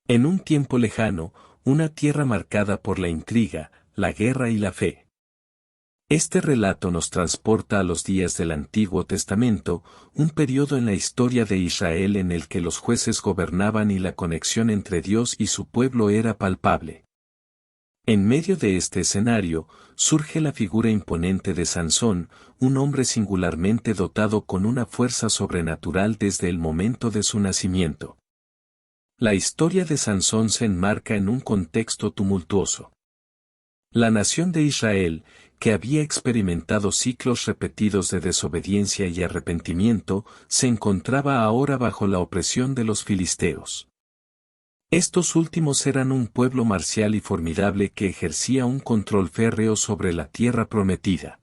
En un tiempo lejano, una tierra marcada por la intriga, la guerra y la fe. Este relato nos transporta a los días del Antiguo Testamento, un periodo en la historia de Israel en el que los jueces gobernaban y la conexión entre Dios y su pueblo era palpable. En medio de este escenario, surge la figura imponente de Sansón, un hombre singularmente dotado con una fuerza sobrenatural desde el momento de su nacimiento. La historia de Sansón se enmarca en un contexto tumultuoso. La nación de Israel, que había experimentado ciclos repetidos de desobediencia y arrepentimiento, se encontraba ahora bajo la opresión de los filisteos. Estos últimos eran un pueblo marcial y formidable que ejercía un control férreo sobre la tierra prometida.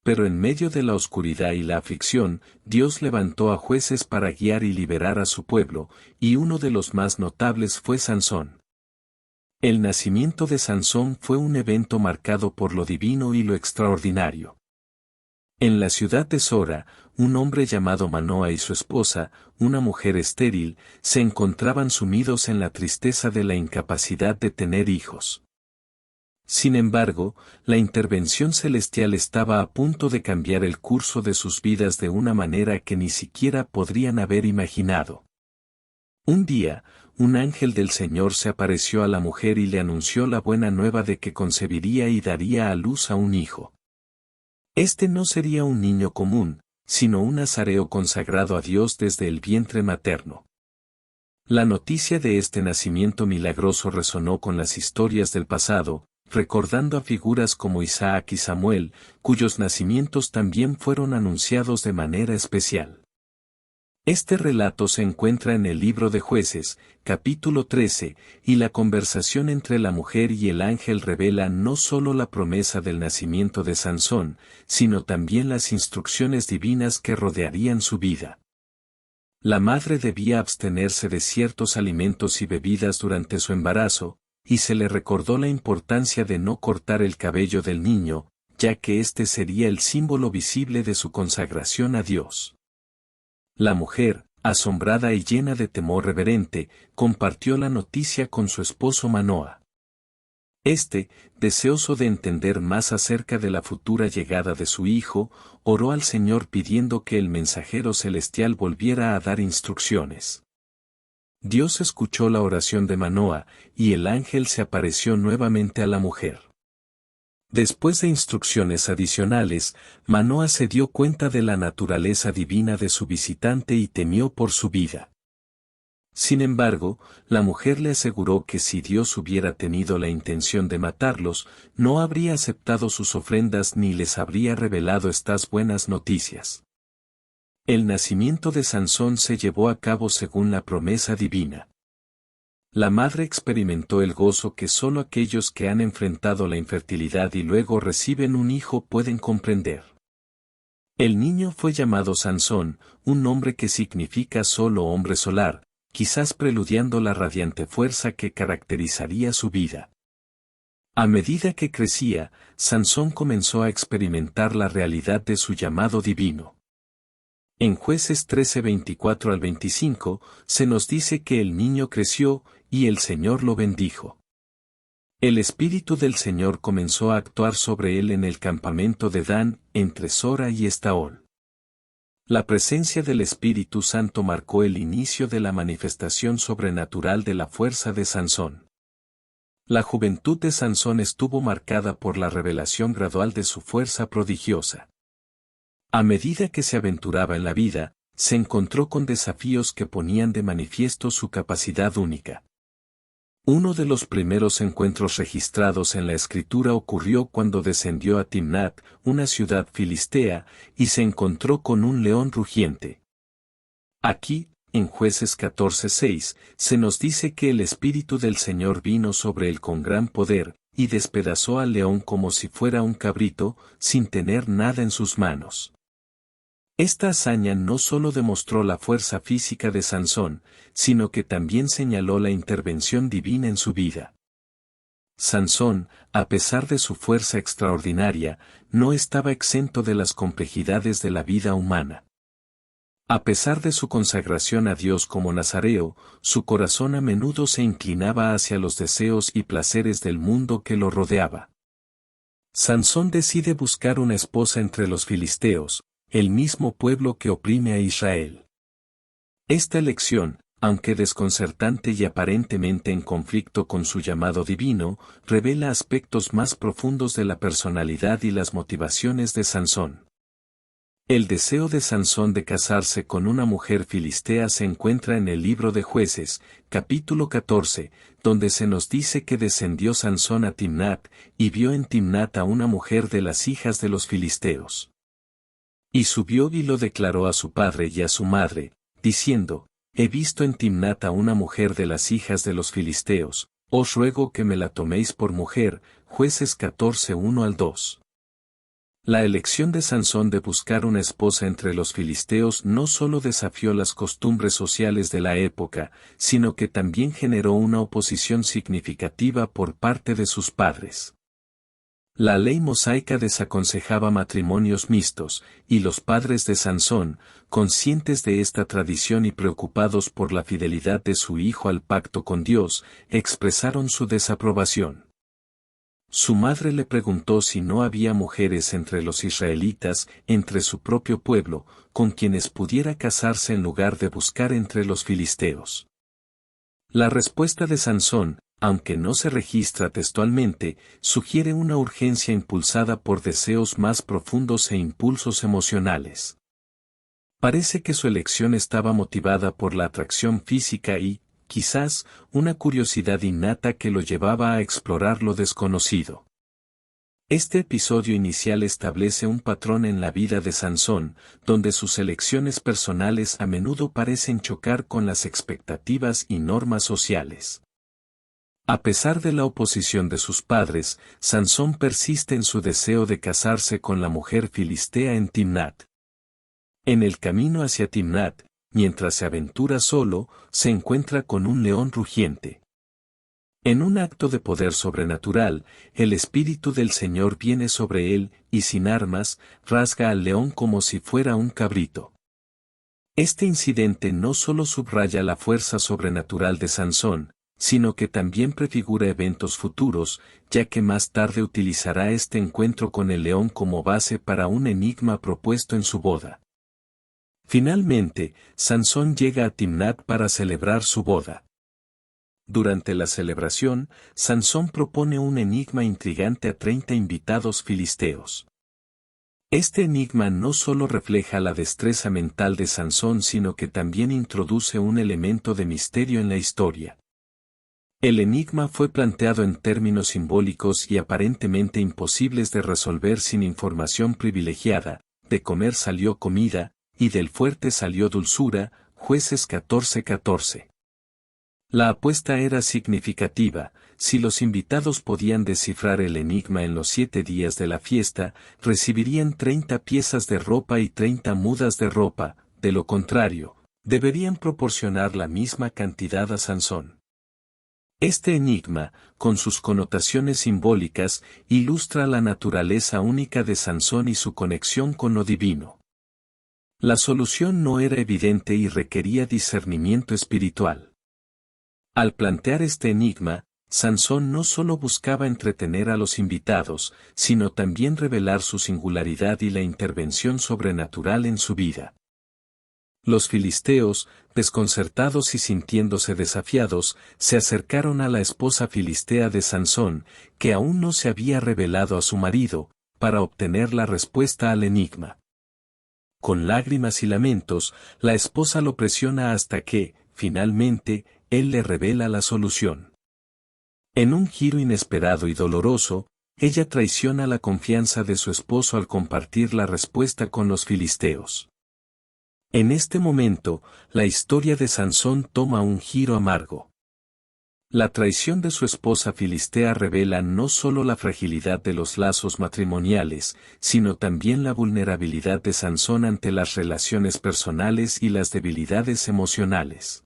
Pero en medio de la oscuridad y la aflicción, Dios levantó a jueces para guiar y liberar a su pueblo, y uno de los más notables fue Sansón. El nacimiento de Sansón fue un evento marcado por lo divino y lo extraordinario. En la ciudad de Sora, un hombre llamado Manoa y su esposa, una mujer estéril, se encontraban sumidos en la tristeza de la incapacidad de tener hijos. Sin embargo, la intervención celestial estaba a punto de cambiar el curso de sus vidas de una manera que ni siquiera podrían haber imaginado. Un día, un ángel del Señor se apareció a la mujer y le anunció la buena nueva de que concebiría y daría a luz a un hijo. Este no sería un niño común, sino un nazareo consagrado a Dios desde el vientre materno. La noticia de este nacimiento milagroso resonó con las historias del pasado, recordando a figuras como Isaac y Samuel, cuyos nacimientos también fueron anunciados de manera especial. Este relato se encuentra en el libro de Jueces, capítulo 13, y la conversación entre la mujer y el ángel revela no solo la promesa del nacimiento de Sansón, sino también las instrucciones divinas que rodearían su vida. La madre debía abstenerse de ciertos alimentos y bebidas durante su embarazo, y se le recordó la importancia de no cortar el cabello del niño, ya que este sería el símbolo visible de su consagración a Dios. La mujer, asombrada y llena de temor reverente, compartió la noticia con su esposo Manoa. Este, deseoso de entender más acerca de la futura llegada de su hijo, oró al Señor pidiendo que el mensajero celestial volviera a dar instrucciones. Dios escuchó la oración de Manoa, y el ángel se apareció nuevamente a la mujer. Después de instrucciones adicionales, Manoa se dio cuenta de la naturaleza divina de su visitante y temió por su vida. Sin embargo, la mujer le aseguró que si Dios hubiera tenido la intención de matarlos, no habría aceptado sus ofrendas ni les habría revelado estas buenas noticias. El nacimiento de Sansón se llevó a cabo según la promesa divina. La madre experimentó el gozo que solo aquellos que han enfrentado la infertilidad y luego reciben un hijo pueden comprender. El niño fue llamado Sansón, un nombre que significa solo hombre solar, quizás preludiando la radiante fuerza que caracterizaría su vida. A medida que crecía, Sansón comenzó a experimentar la realidad de su llamado divino. En Jueces 13, 24 al 25, se nos dice que el niño creció, y el Señor lo bendijo. El Espíritu del Señor comenzó a actuar sobre él en el campamento de Dan, entre Sora y Estaol. La presencia del Espíritu Santo marcó el inicio de la manifestación sobrenatural de la fuerza de Sansón. La juventud de Sansón estuvo marcada por la revelación gradual de su fuerza prodigiosa. A medida que se aventuraba en la vida, se encontró con desafíos que ponían de manifiesto su capacidad única. Uno de los primeros encuentros registrados en la Escritura ocurrió cuando descendió a Timnat, una ciudad filistea, y se encontró con un león rugiente. Aquí, en Jueces 14:6, se nos dice que el Espíritu del Señor vino sobre él con gran poder, y despedazó al león como si fuera un cabrito, sin tener nada en sus manos. Esta hazaña no solo demostró la fuerza física de Sansón, sino que también señaló la intervención divina en su vida. Sansón, a pesar de su fuerza extraordinaria, no estaba exento de las complejidades de la vida humana. A pesar de su consagración a Dios como nazareo, su corazón a menudo se inclinaba hacia los deseos y placeres del mundo que lo rodeaba. Sansón decide buscar una esposa entre los filisteos, el mismo pueblo que oprime a Israel. Esta elección, aunque desconcertante y aparentemente en conflicto con su llamado divino, revela aspectos más profundos de la personalidad y las motivaciones de Sansón. El deseo de Sansón de casarse con una mujer filistea se encuentra en el libro de Jueces, capítulo 14, donde se nos dice que descendió Sansón a Timnat, y vio en Timnat a una mujer de las hijas de los filisteos. Y subió y lo declaró a su padre y a su madre, diciendo, he visto en Timnat a una mujer de las hijas de los filisteos, os ruego que me la toméis por mujer. Jueces 14, 1-2. La elección de Sansón de buscar una esposa entre los filisteos no solo desafió las costumbres sociales de la época, sino que también generó una oposición significativa por parte de sus padres. La ley mosaica desaconsejaba matrimonios mixtos, y los padres de Sansón, conscientes de esta tradición y preocupados por la fidelidad de su hijo al pacto con Dios, expresaron su desaprobación. Su madre le preguntó si no había mujeres entre los israelitas, entre su propio pueblo, con quienes pudiera casarse en lugar de buscar entre los filisteos. La respuesta de Sansón, aunque no se registra textualmente, sugiere una urgencia impulsada por deseos más profundos e impulsos emocionales. Parece que su elección estaba motivada por la atracción física y, quizás, una curiosidad innata que lo llevaba a explorar lo desconocido. Este episodio inicial establece un patrón en la vida de Sansón, donde sus elecciones personales a menudo parecen chocar con las expectativas y normas sociales. A pesar de la oposición de sus padres, Sansón persiste en su deseo de casarse con la mujer filistea en Timnat. En el camino hacia Timnat, mientras se aventura solo, se encuentra con un león rugiente. En un acto de poder sobrenatural, el Espíritu del Señor viene sobre él, y sin armas, rasga al león como si fuera un cabrito. Este incidente no solo subraya la fuerza sobrenatural de Sansón, sino que también prefigura eventos futuros, ya que más tarde utilizará este encuentro con el león como base para un enigma propuesto en su boda. Finalmente, Sansón llega a Timnat para celebrar su boda. Durante la celebración, Sansón propone un enigma intrigante a 30 invitados filisteos. Este enigma no solo refleja la destreza mental de Sansón, sino que también introduce un elemento de misterio en la historia. El enigma fue planteado en términos simbólicos y aparentemente imposibles de resolver sin información privilegiada. De comer salió comida, y del fuerte salió dulzura. Jueces 14:14. La apuesta era significativa. Si los invitados podían descifrar el enigma en los 7 días de la fiesta, recibirían 30 piezas de ropa y 30 mudas de ropa. De lo contrario, deberían proporcionar la misma cantidad a Sansón. Este enigma, con sus connotaciones simbólicas, ilustra la naturaleza única de Sansón y su conexión con lo divino. La solución no era evidente y requería discernimiento espiritual. Al plantear este enigma, Sansón no solo buscaba entretener a los invitados, sino también revelar su singularidad y la intervención sobrenatural en su vida. Los filisteos, desconcertados y sintiéndose desafiados, se acercaron a la esposa filistea de Sansón, que aún no se había revelado a su marido, para obtener la respuesta al enigma. Con lágrimas y lamentos, la esposa lo presiona hasta que, finalmente, él le revela la solución. En un giro inesperado y doloroso, ella traiciona la confianza de su esposo al compartir la respuesta con los filisteos. En este momento, la historia de Sansón toma un giro amargo. La traición de su esposa filistea revela no solo la fragilidad de los lazos matrimoniales, sino también la vulnerabilidad de Sansón ante las relaciones personales y las debilidades emocionales.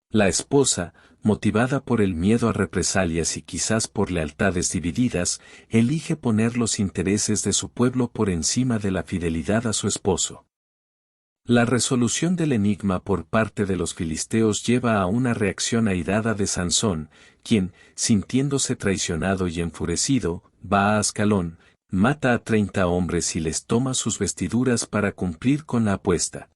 La esposa, motivada por el miedo a represalias y quizás por lealtades divididas, elige poner los intereses de su pueblo por encima de la fidelidad a su esposo. La resolución del enigma por parte de los filisteos lleva a una reacción airada de Sansón, quien, sintiéndose traicionado y enfurecido, va a Ascalón, mata a 30 hombres y les toma sus vestiduras para cumplir con la apuesta.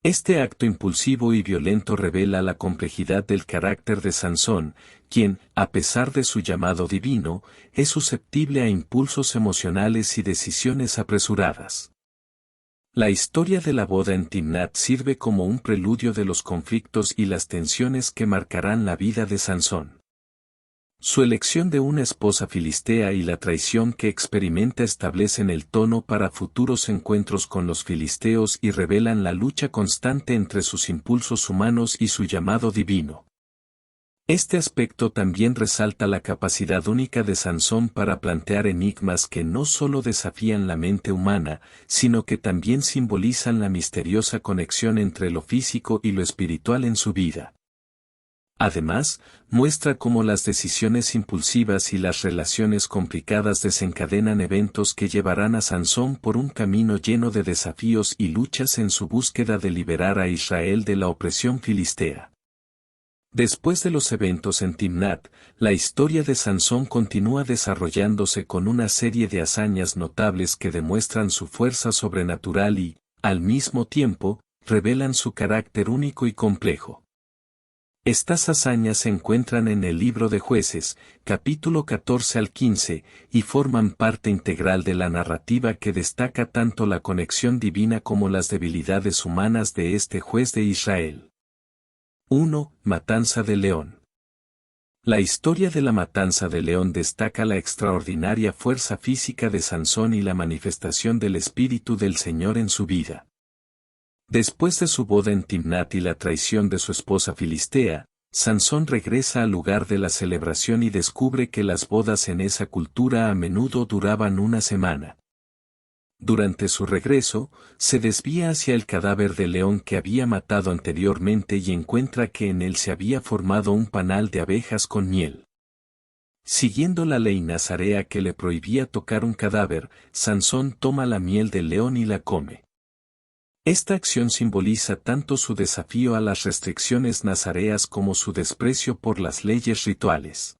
Este acto impulsivo y violento revela la complejidad del carácter de Sansón, quien, a pesar de su llamado divino, es susceptible a impulsos emocionales y decisiones apresuradas. La historia de la boda en Timnat sirve como un preludio de los conflictos y las tensiones que marcarán la vida de Sansón. Su elección de una esposa filistea y la traición que experimenta establecen el tono para futuros encuentros con los filisteos y revelan la lucha constante entre sus impulsos humanos y su llamado divino. Este aspecto también resalta la capacidad única de Sansón para plantear enigmas que no solo desafían la mente humana, sino que también simbolizan la misteriosa conexión entre lo físico y lo espiritual en su vida. Además, muestra cómo las decisiones impulsivas y las relaciones complicadas desencadenan eventos que llevarán a Sansón por un camino lleno de desafíos y luchas en su búsqueda de liberar a Israel de la opresión filistea. Después de los eventos en Timnat, la historia de Sansón continúa desarrollándose con una serie de hazañas notables que demuestran su fuerza sobrenatural y, al mismo tiempo, revelan su carácter único y complejo. Estas hazañas se encuentran en el libro de Jueces, capítulo 14 al 15, y forman parte integral de la narrativa que destaca tanto la conexión divina como las debilidades humanas de este juez de Israel. 1. Matanza de León. La historia de la matanza de León destaca la extraordinaria fuerza física de Sansón y la manifestación del Espíritu del Señor en su vida. Después de su boda en Timnat y la traición de su esposa filistea, Sansón regresa al lugar de la celebración y descubre que las bodas en esa cultura a menudo duraban una semana. Durante su regreso, se desvía hacia el cadáver del león que había matado anteriormente y encuentra que en él se había formado un panal de abejas con miel. Siguiendo la ley nazarea que le prohibía tocar un cadáver, Sansón toma la miel del león y la come. Esta acción simboliza tanto su desafío a las restricciones nazareas como su desprecio por las leyes rituales.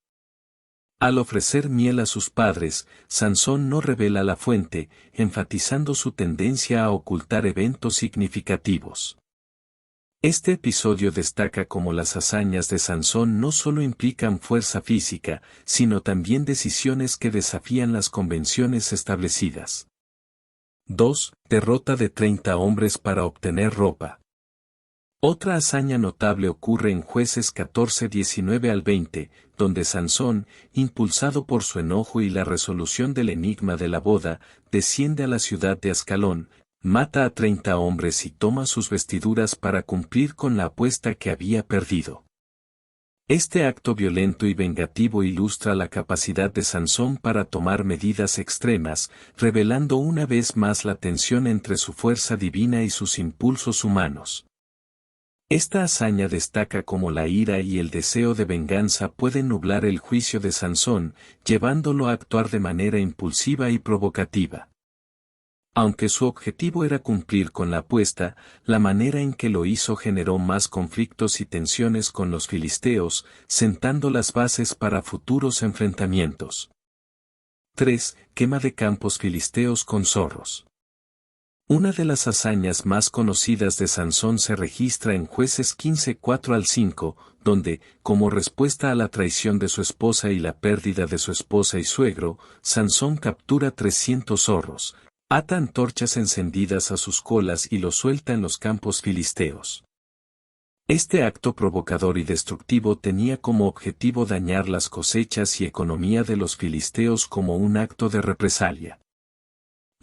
Al ofrecer miel a sus padres, Sansón no revela la fuente, enfatizando su tendencia a ocultar eventos significativos. Este episodio destaca cómo las hazañas de Sansón no solo implican fuerza física, sino también decisiones que desafían las convenciones establecidas. 2. Derrota de 30 hombres para obtener ropa. Otra hazaña notable ocurre en Jueces 14, 19 al 20, donde Sansón, impulsado por su enojo y la resolución del enigma de la boda, desciende a la ciudad de Ascalón, mata a 30 hombres y toma sus vestiduras para cumplir con la apuesta que había perdido. Este acto violento y vengativo ilustra la capacidad de Sansón para tomar medidas extremas, revelando una vez más la tensión entre su fuerza divina y sus impulsos humanos. Esta hazaña destaca cómo la ira y el deseo de venganza pueden nublar el juicio de Sansón, llevándolo a actuar de manera impulsiva y provocativa. Aunque su objetivo era cumplir con la apuesta, la manera en que lo hizo generó más conflictos y tensiones con los filisteos, sentando las bases para futuros enfrentamientos. 3. Quema de campos filisteos con zorros. Una de las hazañas más conocidas de Sansón se registra en Jueces 15, 4 al 5, donde, como respuesta a la traición de su esposa y la pérdida de su esposa y suegro, Sansón captura 300 zorros, ata antorchas encendidas a sus colas y los suelta en los campos filisteos. Este acto provocador y destructivo tenía como objetivo dañar las cosechas y economía de los filisteos como un acto de represalia.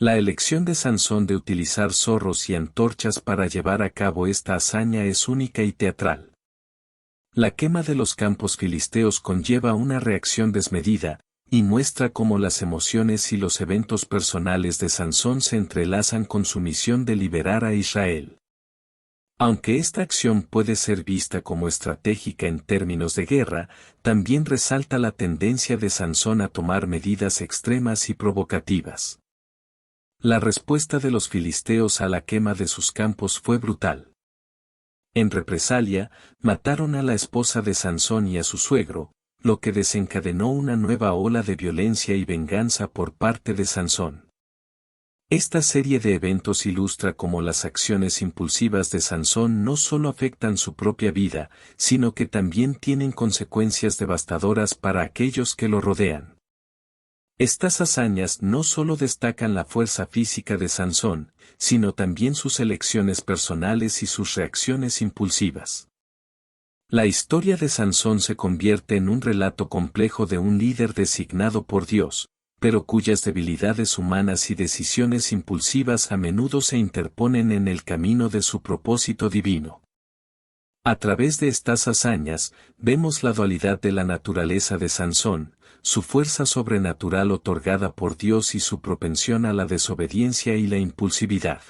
La elección de Sansón de utilizar zorros y antorchas para llevar a cabo esta hazaña es única y teatral. La quema de los campos filisteos conlleva una reacción desmedida, y muestra cómo las emociones y los eventos personales de Sansón se entrelazan con su misión de liberar a Israel. Aunque esta acción puede ser vista como estratégica en términos de guerra, también resalta la tendencia de Sansón a tomar medidas extremas y provocativas. La respuesta de los filisteos a la quema de sus campos fue brutal. En represalia, mataron a la esposa de Sansón y a su suegro, lo que desencadenó una nueva ola de violencia y venganza por parte de Sansón. Esta serie de eventos ilustra cómo las acciones impulsivas de Sansón no solo afectan su propia vida, sino que también tienen consecuencias devastadoras para aquellos que lo rodean. Estas hazañas no solo destacan la fuerza física de Sansón, sino también sus elecciones personales y sus reacciones impulsivas. La historia de Sansón se convierte en un relato complejo de un líder designado por Dios, pero cuyas debilidades humanas y decisiones impulsivas a menudo se interponen en el camino de su propósito divino. A través de estas hazañas, vemos la dualidad de la naturaleza de Sansón, su fuerza sobrenatural otorgada por Dios y su propensión a la desobediencia y la impulsividad.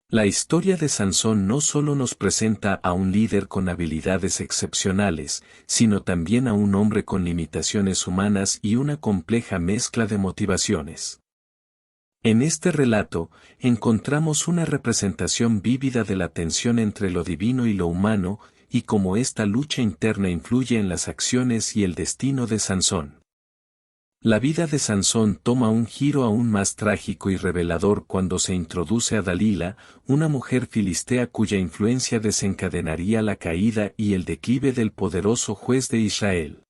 La historia de Sansón no solo nos presenta a un líder con habilidades excepcionales, sino también a un hombre con limitaciones humanas y una compleja mezcla de motivaciones. En este relato, encontramos una representación vívida de la tensión entre lo divino y lo humano, y cómo esta lucha interna influye en las acciones y el destino de Sansón. La vida de Sansón toma un giro aún más trágico y revelador cuando se introduce a Dalila, una mujer filistea cuya influencia desencadenaría la caída y el declive del poderoso juez de Israel.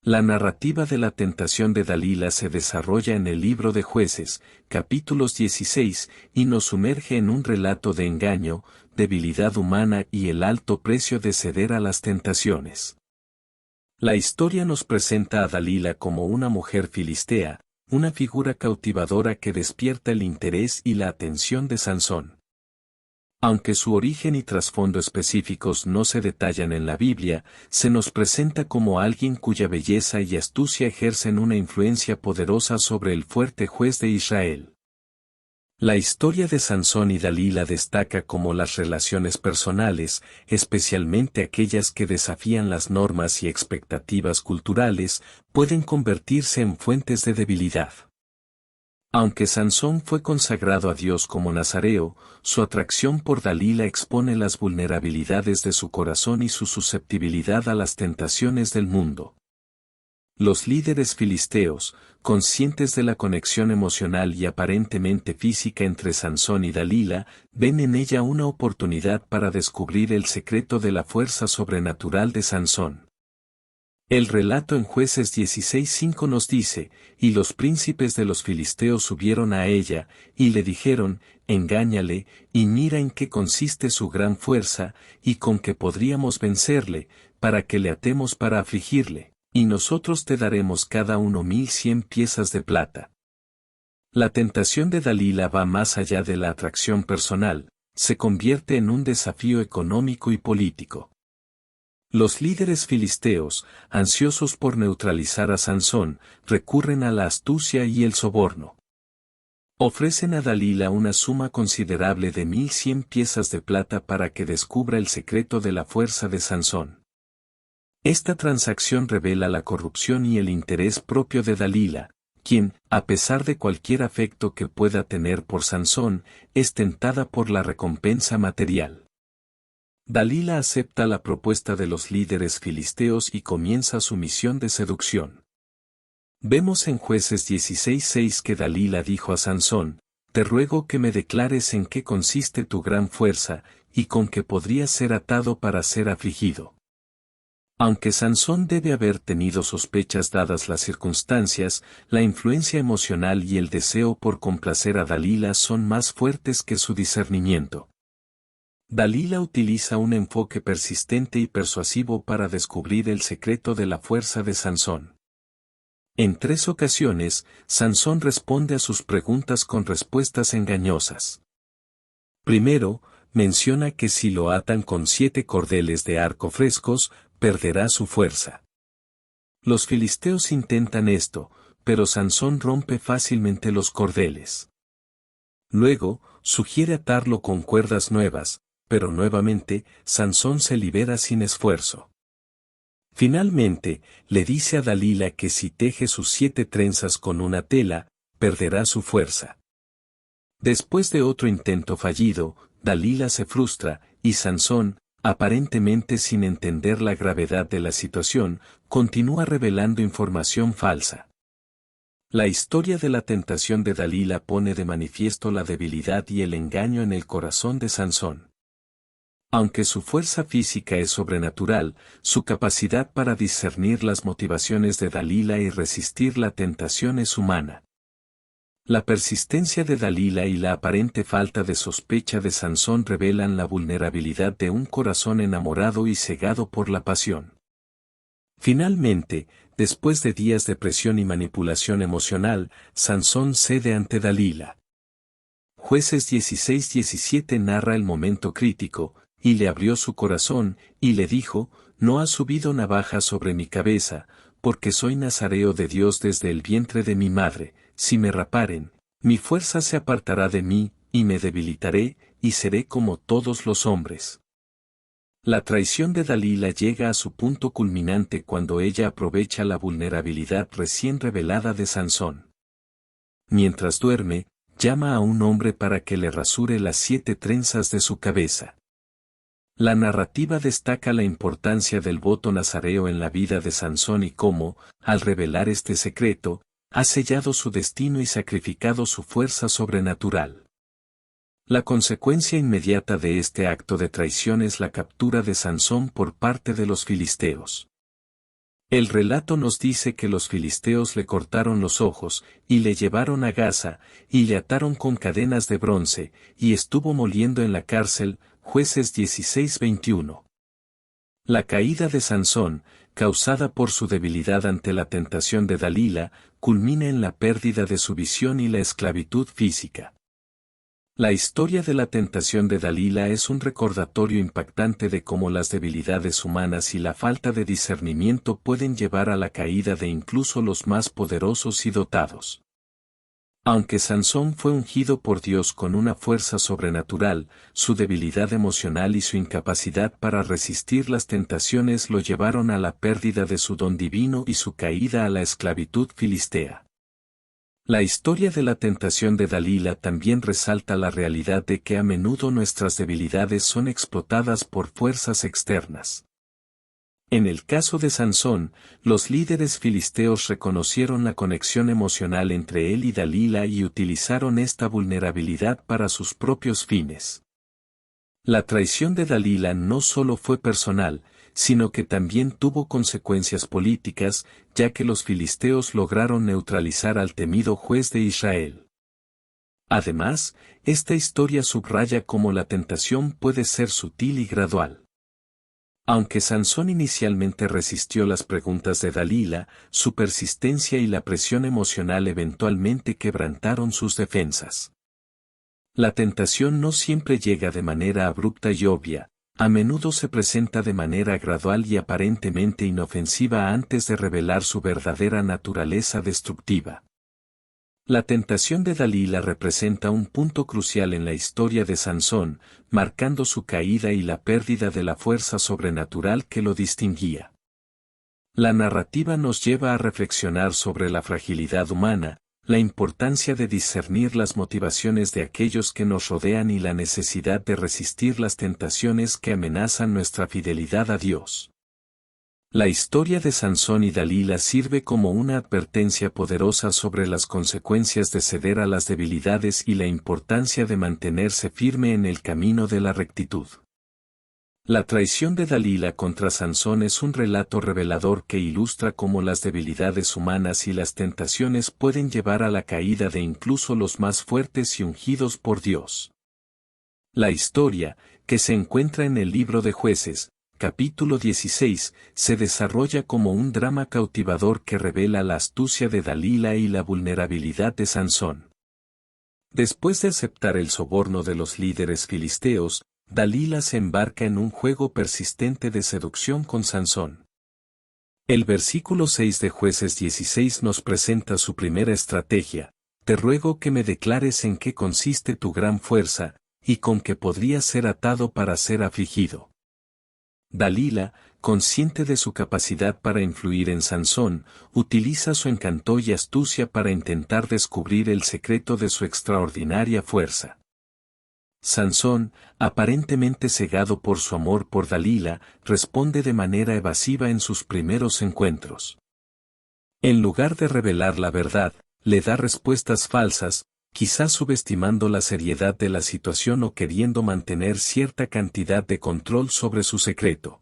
La narrativa de la tentación de Dalila se desarrolla en el libro de Jueces, capítulos 16, y nos sumerge en un relato de engaño, debilidad humana y el alto precio de ceder a las tentaciones. La historia nos presenta a Dalila como una mujer filistea, una figura cautivadora que despierta el interés y la atención de Sansón. Aunque su origen y trasfondo específicos no se detallan en la Biblia, se nos presenta como alguien cuya belleza y astucia ejercen una influencia poderosa sobre el fuerte juez de Israel. La historia de Sansón y Dalila destaca cómo las relaciones personales, especialmente aquellas que desafían las normas y expectativas culturales, pueden convertirse en fuentes de debilidad. Aunque Sansón fue consagrado a Dios como nazareo, su atracción por Dalila expone las vulnerabilidades de su corazón y su susceptibilidad a las tentaciones del mundo. Los líderes filisteos, conscientes de la conexión emocional y aparentemente física entre Sansón y Dalila, ven en ella una oportunidad para descubrir el secreto de la fuerza sobrenatural de Sansón. El relato en Jueces 16:5 nos dice, y los príncipes de los filisteos subieron a ella, y le dijeron, engáñale, y mira en qué consiste su gran fuerza, y con qué podríamos vencerle, para que le atemos para afligirle. Y nosotros te daremos cada uno 1100 piezas de plata. La tentación de Dalila va más allá de la atracción personal, se convierte en un desafío económico y político. Los líderes filisteos, ansiosos por neutralizar a Sansón, recurren a la astucia y el soborno. Ofrecen a Dalila una suma considerable de 1100 piezas de plata para que descubra el secreto de la fuerza de Sansón. Esta transacción revela la corrupción y el interés propio de Dalila, quien, a pesar de cualquier afecto que pueda tener por Sansón, es tentada por la recompensa material. Dalila acepta la propuesta de los líderes filisteos y comienza su misión de seducción. Vemos en Jueces 16:6 que Dalila dijo a Sansón, te ruego que me declares en qué consiste tu gran fuerza, y con qué podrías ser atado para ser afligido. Aunque Sansón debe haber tenido sospechas dadas las circunstancias, la influencia emocional y el deseo por complacer a Dalila son más fuertes que su discernimiento. Dalila utiliza un enfoque persistente y persuasivo para descubrir el secreto de la fuerza de Sansón. En 3 ocasiones, Sansón responde a sus preguntas con respuestas engañosas. Primero, menciona que si lo atan con 7 cordeles de arco frescos, perderá su fuerza. Los filisteos intentan esto, pero Sansón rompe fácilmente los cordeles. Luego, sugiere atarlo con cuerdas nuevas, pero nuevamente, Sansón se libera sin esfuerzo. Finalmente, le dice a Dalila que si teje sus 7 trenzas con una tela, perderá su fuerza. Después de otro intento fallido, Dalila se frustra, y Sansón, aparentemente sin entender la gravedad de la situación, continúa revelando información falsa. La historia de la tentación de Dalila pone de manifiesto la debilidad y el engaño en el corazón de Sansón. Aunque su fuerza física es sobrenatural, su capacidad para discernir las motivaciones de Dalila y resistir la tentación es humana. La persistencia de Dalila y la aparente falta de sospecha de Sansón revelan la vulnerabilidad de un corazón enamorado y cegado por la pasión. Finalmente, después de días de presión y manipulación emocional, Sansón cede ante Dalila. Jueces 16:17 narra el momento crítico, y le abrió su corazón, y le dijo, no ha subido navaja sobre mi cabeza, porque soy nazareo de Dios desde el vientre de mi madre, si me raparen, mi fuerza se apartará de mí, y me debilitaré, y seré como todos los hombres. La traición de Dalila llega a su punto culminante cuando ella aprovecha la vulnerabilidad recién revelada de Sansón. Mientras duerme, llama a un hombre para que le rasure las 7 trenzas de su cabeza. La narrativa destaca la importancia del voto nazareo en la vida de Sansón y cómo, al revelar este secreto, ha sellado su destino y sacrificado su fuerza sobrenatural. La consecuencia inmediata de este acto de traición es la captura de Sansón por parte de los filisteos. El relato nos dice que los filisteos le cortaron los ojos, y le llevaron a Gaza, y le ataron con cadenas de bronce, y estuvo moliendo en la cárcel. Jueces 16:21. La caída de Sansón, causada por su debilidad ante la tentación de Dalila, culmina en la pérdida de su visión y la esclavitud física. La historia de la tentación de Dalila es un recordatorio impactante de cómo las debilidades humanas y la falta de discernimiento pueden llevar a la caída de incluso los más poderosos y dotados. Aunque Sansón fue ungido por Dios con una fuerza sobrenatural, su debilidad emocional y su incapacidad para resistir las tentaciones lo llevaron a la pérdida de su don divino y su caída a la esclavitud filistea. La historia de la tentación de Dalila también resalta la realidad de que a menudo nuestras debilidades son explotadas por fuerzas externas. En el caso de Sansón, los líderes filisteos reconocieron la conexión emocional entre él y Dalila y utilizaron esta vulnerabilidad para sus propios fines. La traición de Dalila no solo fue personal, sino que también tuvo consecuencias políticas, ya que los filisteos lograron neutralizar al temido juez de Israel. Además, esta historia subraya cómo la tentación puede ser sutil y gradual. Aunque Sansón inicialmente resistió las preguntas de Dalila, su persistencia y la presión emocional eventualmente quebrantaron sus defensas. La tentación no siempre llega de manera abrupta y obvia, a menudo se presenta de manera gradual y aparentemente inofensiva antes de revelar su verdadera naturaleza destructiva. La tentación de Dalila representa un punto crucial en la historia de Sansón, marcando su caída y la pérdida de la fuerza sobrenatural que lo distinguía. La narrativa nos lleva a reflexionar sobre la fragilidad humana, la importancia de discernir las motivaciones de aquellos que nos rodean y la necesidad de resistir las tentaciones que amenazan nuestra fidelidad a Dios. La historia de Sansón y Dalila sirve como una advertencia poderosa sobre las consecuencias de ceder a las debilidades y la importancia de mantenerse firme en el camino de la rectitud. La traición de Dalila contra Sansón es un relato revelador que ilustra cómo las debilidades humanas y las tentaciones pueden llevar a la caída de incluso los más fuertes y ungidos por Dios. La historia, que se encuentra en el libro de Jueces, capítulo 16, se desarrolla como un drama cautivador que revela la astucia de Dalila y la vulnerabilidad de Sansón. Después de aceptar el soborno de los líderes filisteos, Dalila se embarca en un juego persistente de seducción con Sansón. El versículo 6 de Jueces 16 nos presenta su primera estrategia: te ruego que me declares en qué consiste tu gran fuerza, y con qué podrías ser atado para ser afligido. Dalila, consciente de su capacidad para influir en Sansón, utiliza su encanto y astucia para intentar descubrir el secreto de su extraordinaria fuerza. Sansón, aparentemente cegado por su amor por Dalila, responde de manera evasiva en sus primeros encuentros. En lugar de revelar la verdad, le da respuestas falsas, quizás subestimando la seriedad de la situación o queriendo mantener cierta cantidad de control sobre su secreto.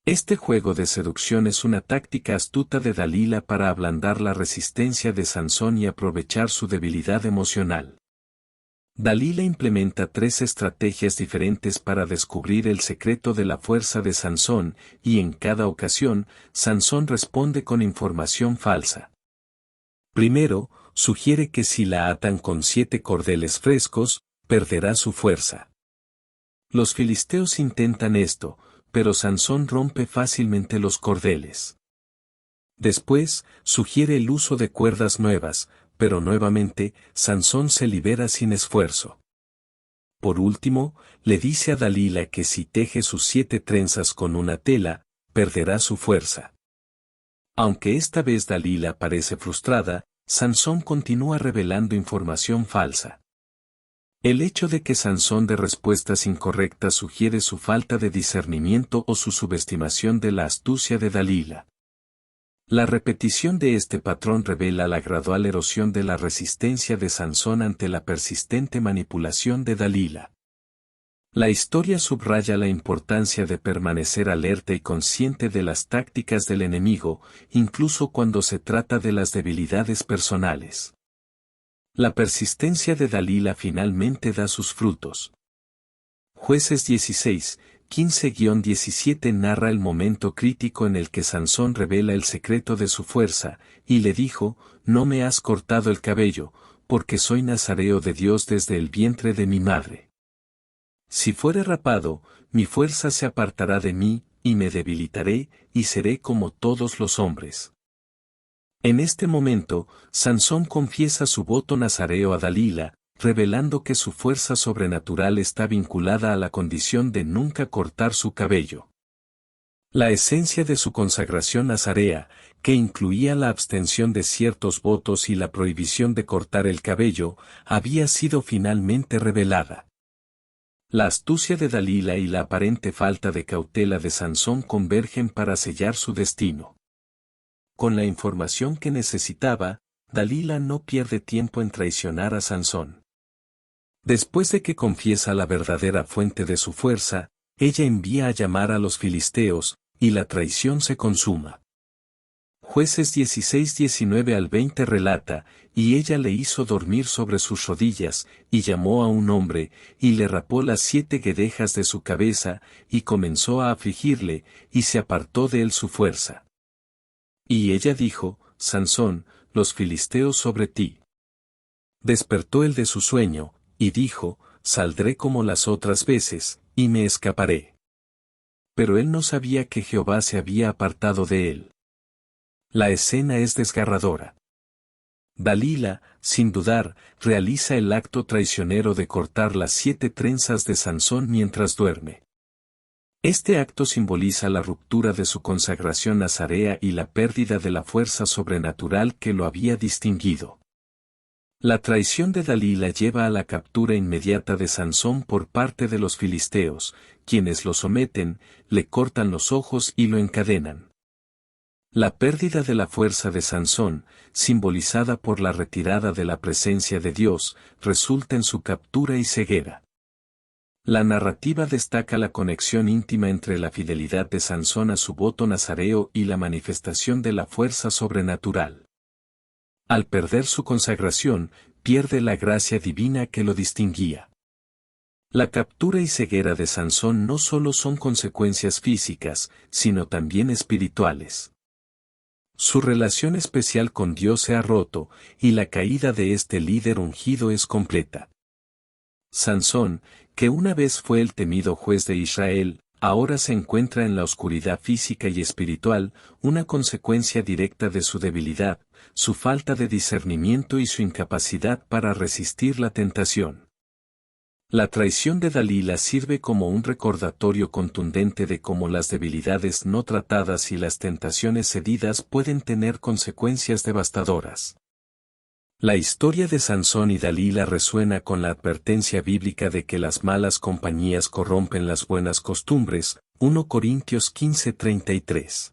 Este juego de seducción es una táctica astuta de Dalila para ablandar la resistencia de Sansón y aprovechar su debilidad emocional. Dalila implementa 3 estrategias diferentes para descubrir el secreto de la fuerza de Sansón, y en cada ocasión, Sansón responde con información falsa. Primero, sugiere que si la atan con 7 cordeles frescos, perderá su fuerza. Los filisteos intentan esto, pero Sansón rompe fácilmente los cordeles. Después, sugiere el uso de cuerdas nuevas, pero nuevamente, Sansón se libera sin esfuerzo. Por último, le dice a Dalila que si teje sus 7 trenzas con una tela, perderá su fuerza. Aunque esta vez Dalila parece frustrada, Sansón continúa revelando información falsa. El hecho de que Sansón dé respuestas incorrectas sugiere su falta de discernimiento o su subestimación de la astucia de Dalila. La repetición de este patrón revela la gradual erosión de la resistencia de Sansón ante la persistente manipulación de Dalila. La historia subraya la importancia de permanecer alerta y consciente de las tácticas del enemigo, incluso cuando se trata de las debilidades personales. La persistencia de Dalila finalmente da sus frutos. Jueces 16, 15-17 narra el momento crítico en el que Sansón revela el secreto de su fuerza, y le dijo: «No me has cortado el cabello, porque soy nazareo de Dios desde el vientre de mi madre. Si fuere rapado, mi fuerza se apartará de mí, y me debilitaré, y seré como todos los hombres». En este momento, Sansón confiesa su voto nazareo a Dalila, revelando que su fuerza sobrenatural está vinculada a la condición de nunca cortar su cabello. La esencia de su consagración nazarea, que incluía la abstención de ciertos votos y la prohibición de cortar el cabello, había sido finalmente revelada. La astucia de Dalila y la aparente falta de cautela de Sansón convergen para sellar su destino. Con la información que necesitaba, Dalila no pierde tiempo en traicionar a Sansón. Después de que confiesa la verdadera fuente de su fuerza, ella envía a llamar a los filisteos, y la traición se consuma. Jueces 16-19-20 relata: «Y ella le hizo dormir sobre sus rodillas, y llamó a un hombre, y le rapó las 7 guedejas de su cabeza, y comenzó a afligirle, y se apartó de él su fuerza. Y ella dijo: Sansón, los filisteos sobre ti». Despertó él de su sueño, y dijo: «Saldré como las otras veces, y me escaparé». Pero él no sabía que Jehová se había apartado de él. La escena es desgarradora. Dalila, sin dudar, realiza el acto traicionero de cortar las 7 trenzas de Sansón mientras duerme. Este acto simboliza la ruptura de su consagración nazarea y la pérdida de la fuerza sobrenatural que lo había distinguido. La traición de Dalila lleva a la captura inmediata de Sansón por parte de los filisteos, quienes lo someten, le cortan los ojos y lo encadenan. La pérdida de la fuerza de Sansón, simbolizada por la retirada de la presencia de Dios, resulta en su captura y ceguera. La narrativa destaca la conexión íntima entre la fidelidad de Sansón a su voto nazareo y la manifestación de la fuerza sobrenatural. Al perder su consagración, pierde la gracia divina que lo distinguía. La captura y ceguera de Sansón no solo son consecuencias físicas, sino también espirituales. Su relación especial con Dios se ha roto, y la caída de este líder ungido es completa. Sansón, que una vez fue el temido juez de Israel, ahora se encuentra en la oscuridad física y espiritual, una consecuencia directa de su debilidad, su falta de discernimiento y su incapacidad para resistir la tentación. La traición de Dalila sirve como un recordatorio contundente de cómo las debilidades no tratadas y las tentaciones cedidas pueden tener consecuencias devastadoras. La historia de Sansón y Dalila resuena con la advertencia bíblica de que las malas compañías corrompen las buenas costumbres, 1 Corintios 15:33.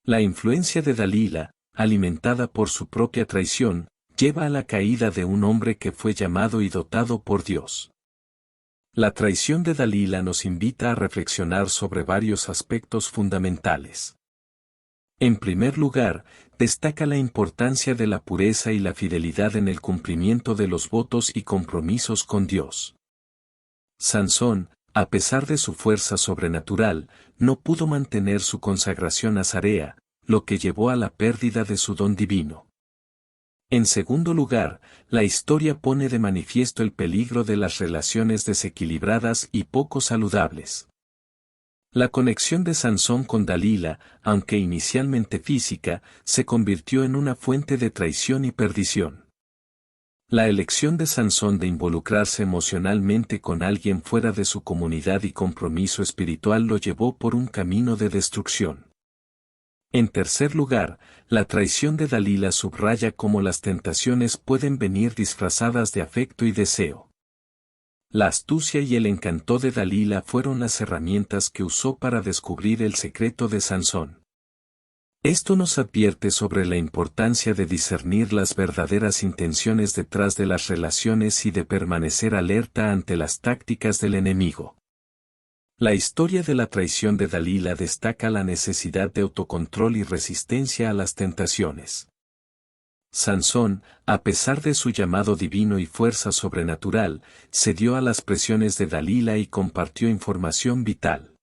La influencia de Dalila, alimentada por su propia traición, lleva a la caída de un hombre que fue llamado y dotado por Dios. La traición de Dalila nos invita a reflexionar sobre varios aspectos fundamentales. En primer lugar, destaca la importancia de la pureza y la fidelidad en el cumplimiento de los votos y compromisos con Dios. Sansón, a pesar de su fuerza sobrenatural, no pudo mantener su consagración nazarea, lo que llevó a la pérdida de su don divino. En segundo lugar, la historia pone de manifiesto el peligro de las relaciones desequilibradas y poco saludables. La conexión de Sansón con Dalila, aunque inicialmente física, se convirtió en una fuente de traición y perdición. La elección de Sansón de involucrarse emocionalmente con alguien fuera de su comunidad y compromiso espiritual lo llevó por un camino de destrucción. En tercer lugar, la traición de Dalila subraya cómo las tentaciones pueden venir disfrazadas de afecto y deseo. La astucia y el encanto de Dalila fueron las herramientas que usó para descubrir el secreto de Sansón. Esto nos advierte sobre la importancia de discernir las verdaderas intenciones detrás de las relaciones y de permanecer alerta ante las tácticas del enemigo. La historia de la traición de Dalila destaca la necesidad de autocontrol y resistencia a las tentaciones. Sansón, a pesar de su llamado divino y fuerza sobrenatural, cedió a las presiones de Dalila y compartió información vital.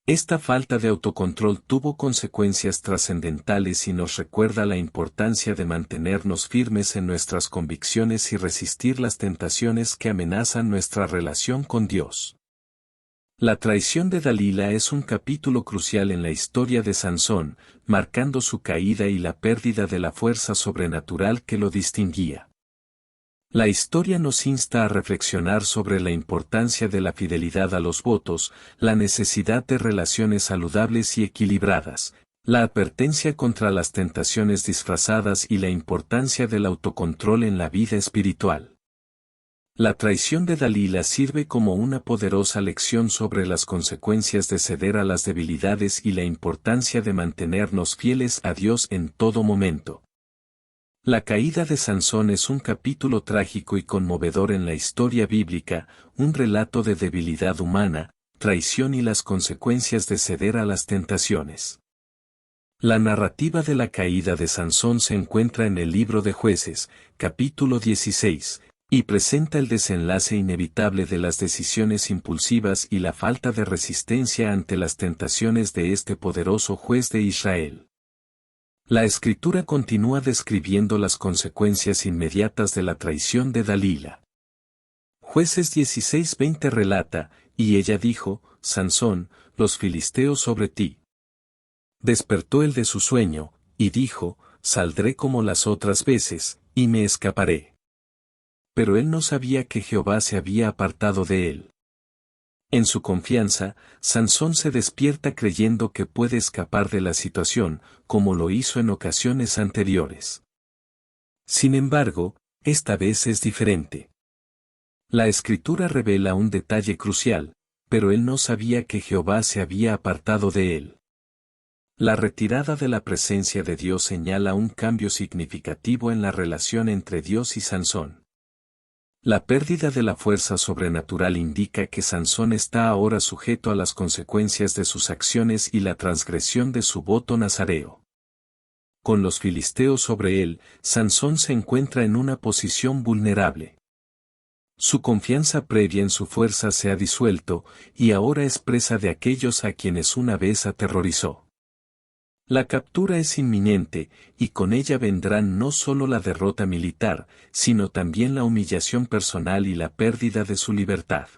Esta falta de autocontrol tuvo consecuencias trascendentales y nos recuerda la importancia de mantenernos firmes en nuestras convicciones y resistir las tentaciones que amenazan nuestra relación con Dios. La traición de Dalila es un capítulo crucial en la historia de Sansón, marcando su caída y la pérdida de la fuerza sobrenatural que lo distinguía. La historia nos insta a reflexionar sobre la importancia de la fidelidad a los votos, la necesidad de relaciones saludables y equilibradas, la advertencia contra las tentaciones disfrazadas y la importancia del autocontrol en la vida espiritual. La traición de Dalila sirve como una poderosa lección sobre las consecuencias de ceder a las debilidades y la importancia de mantenernos fieles a Dios en todo momento. La caída de Sansón es un capítulo trágico y conmovedor en la historia bíblica, un relato de debilidad humana, traición y las consecuencias de ceder a las tentaciones. La narrativa de la caída de Sansón se encuentra en el libro de Jueces, capítulo 16, y presenta el desenlace inevitable de las decisiones impulsivas y la falta de resistencia ante las tentaciones de este poderoso juez de Israel. La escritura continúa describiendo las consecuencias inmediatas de la traición de Dalila. Jueces 16:20 relata, y ella dijo, Sansón, los filisteos sobre ti. Despertó él de su sueño, y dijo, saldré como las otras veces, y me escaparé. Pero él no sabía que Jehová se había apartado de él. En su confianza, Sansón se despierta creyendo que puede escapar de la situación, como lo hizo en ocasiones anteriores. Sin embargo, esta vez es diferente. La escritura revela un detalle crucial, pero él no sabía que Jehová se había apartado de él. La retirada de la presencia de Dios señala un cambio significativo en la relación entre Dios y Sansón. La pérdida de la fuerza sobrenatural indica que Sansón está ahora sujeto a las consecuencias de sus acciones y la transgresión de su voto nazareo. Con los filisteos sobre él, Sansón se encuentra en una posición vulnerable. Su confianza previa en su fuerza se ha disuelto, y ahora es presa de aquellos a quienes una vez aterrorizó. La captura es inminente, y con ella vendrán no solo la derrota militar, sino también la humillación personal y la pérdida de su libertad.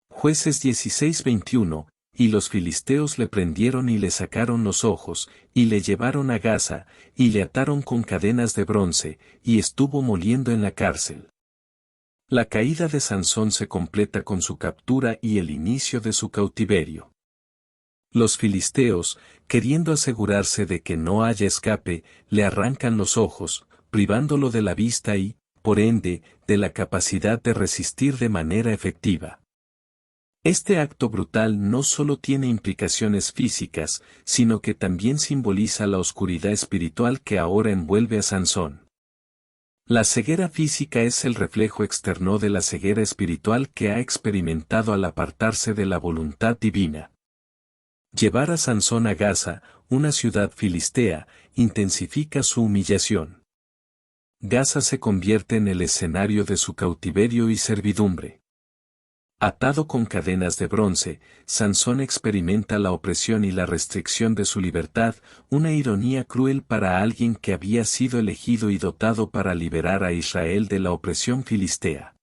Jueces 16:21, y los filisteos le prendieron y le sacaron los ojos, y le llevaron a Gaza, y le ataron con cadenas de bronce, y estuvo moliendo en la cárcel. La caída de Sansón se completa con su captura y el inicio de su cautiverio. Los filisteos, queriendo asegurarse de que no haya escape, le arrancan los ojos, privándolo de la vista y, por ende, de la capacidad de resistir de manera efectiva. Este acto brutal no solo tiene implicaciones físicas, sino que también simboliza la oscuridad espiritual que ahora envuelve a Sansón. La ceguera física es el reflejo externo de la ceguera espiritual que ha experimentado al apartarse de la voluntad divina. Llevar a Sansón a Gaza, una ciudad filistea, intensifica su humillación. Gaza se convierte en el escenario de su cautiverio y servidumbre. Atado con cadenas de bronce, Sansón experimenta la opresión y la restricción de su libertad, una ironía cruel para alguien que había sido elegido y dotado para liberar a Israel de la opresión filistea.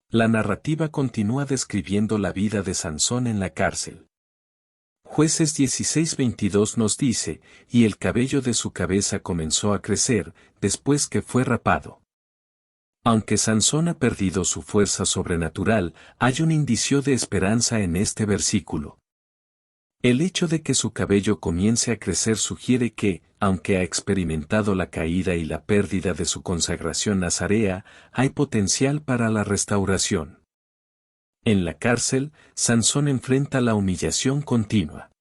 La narrativa continúa describiendo la vida de Sansón en la cárcel. Jueces 16:22 nos dice, y el cabello de su cabeza comenzó a crecer, después que fue rapado. Aunque Sansón ha perdido su fuerza sobrenatural, hay un indicio de esperanza en este versículo. El hecho de que su cabello comience a crecer sugiere que, aunque ha experimentado la caída y la pérdida de su consagración nazarea, hay potencial para la restauración. En la cárcel, Sansón enfrenta la humillación continua.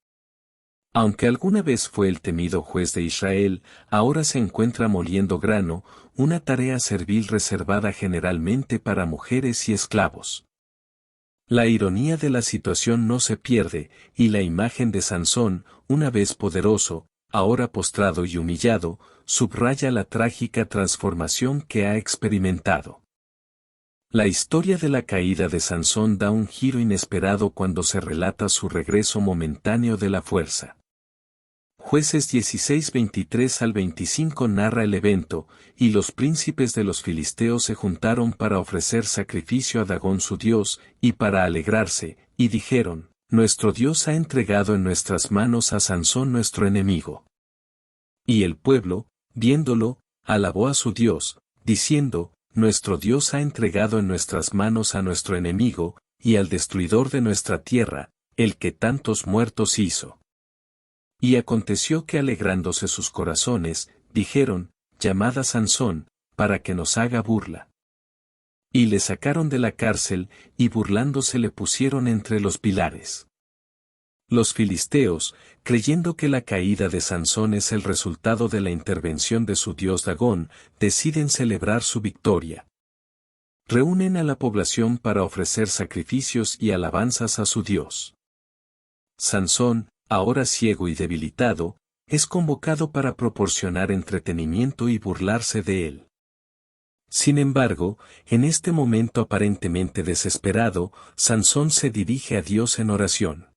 Aunque alguna vez fue el temido juez de Israel, ahora se encuentra moliendo grano, una tarea servil reservada generalmente para mujeres y esclavos. La ironía de la situación no se pierde, y la imagen de Sansón, una vez poderoso, ahora postrado y humillado, subraya la trágica transformación que ha experimentado. La historia de la caída de Sansón da un giro inesperado cuando se relata su regreso momentáneo de la fuerza. Jueces 16:23 al 25 narra el evento, y los príncipes de los filisteos se juntaron para ofrecer sacrificio a Dagón su dios, y para alegrarse, y dijeron, nuestro Dios ha entregado en nuestras manos a Sansón nuestro enemigo. Y el pueblo, viéndolo, alabó a su Dios, diciendo, nuestro Dios ha entregado en nuestras manos a nuestro enemigo, y al destruidor de nuestra tierra, el que tantos muertos hizo. Y aconteció que alegrándose sus corazones, dijeron, llamad a Sansón, para que nos haga burla. Y le sacaron de la cárcel, y burlándose le pusieron entre los pilares. Los filisteos, creyendo que la caída de Sansón es el resultado de la intervención de su dios Dagón, deciden celebrar su victoria. Reúnen a la población para ofrecer sacrificios y alabanzas a su dios. Sansón, ahora ciego y debilitado, es convocado para proporcionar entretenimiento y burlarse de él. Sin embargo, en este momento aparentemente desesperado, Sansón se dirige a Dios en oración.